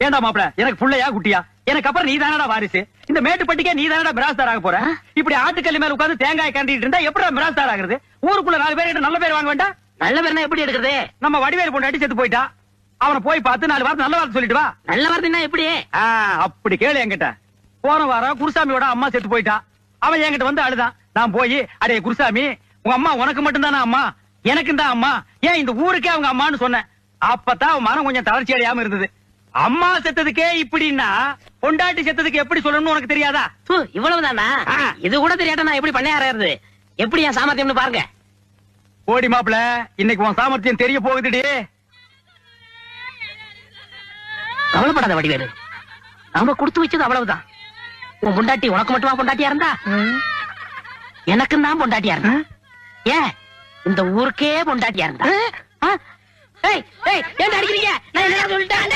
ஏண்டா மாப்பிள, எனக்கு புள்ளையா குட்டியா? எனக்கு அப்புறம் நீ தானடா வாரிசு. இந்த மேட்டுப்பட்டிக்கே நீ தானடா மிராஸ்தார் ஆக போற. இப்படி ஆட்டுக்கல்லி மேல உட்கார்ந்து தேங்காய் கண்டிட்டு இருந்தா எப்படிடா மிராஸ்தார் ஆகுறது? ஊருக்குள்ள 4 பேர் நல்ல பேர் வாங்க வேண்டாம்? நல்ல பேர்னா எப்படி எடுக்கிறது? நம்ம வடிவேல் பொண்டாட்டி செத்து போயிட்டா, அவனை போய் பார்த்து 4 வார்த்தை நல்ல வார்த்தை சொல்லிட்டு வா. நல்ல வார்த்தைன்னா எப்படி? அப்படி கேளு என்கிட்ட. போன வாரம் குருசாமியோட அம்மா செத்து போயிட்டா. அவன் என்கிட்ட வந்து அழுதான். நான் போய், அடே குருசாமி, உங்க அம்மா உனக்கு மட்டும் தானே அம்மா, எனக்கும் தான் அம்மா, ஏன் இந்த ஊருக்கே அவங்க அம்மான்னு சொன்னேன். அப்பதான் அவன் மனம் கொஞ்சம் தளர்ச்சி அடையாம இருந்தது. அம்மா செத்ததுக்கே இப்படின்னா பொண்டாட்டி செத்ததுக்கு எப்படி சொல்லணும்னு உனக்கு தெரியாதா? இவ்வளவுதானா? இது கூட தெரியாட்டா நான் எப்படி பண்ணையாறது? எப்படி என் சாமர்த்தியம்னு பாருங்க. ஓடி மாப்பிள, இன்னைக்கு உன் சாமர்த்தியம் தெரிய போகுதுடி. கவலைப்படாத வடிவேலு, நாம கொடுத்து வச்சது அவ்வளவுதான். உன் பொண்டாட்டி உனக்கு மட்டுமா பொண்டாட்டியா இருந்தா? எனக்கும் தான் பொண்டாட்டியா இருந்தா. ஏன் இந்த ஊருக்கே பொண்டாட்டியா இருந்தா? ஏன் அடிக்கிறீங்க? நான் என்ன சொல்லிட்டேன்?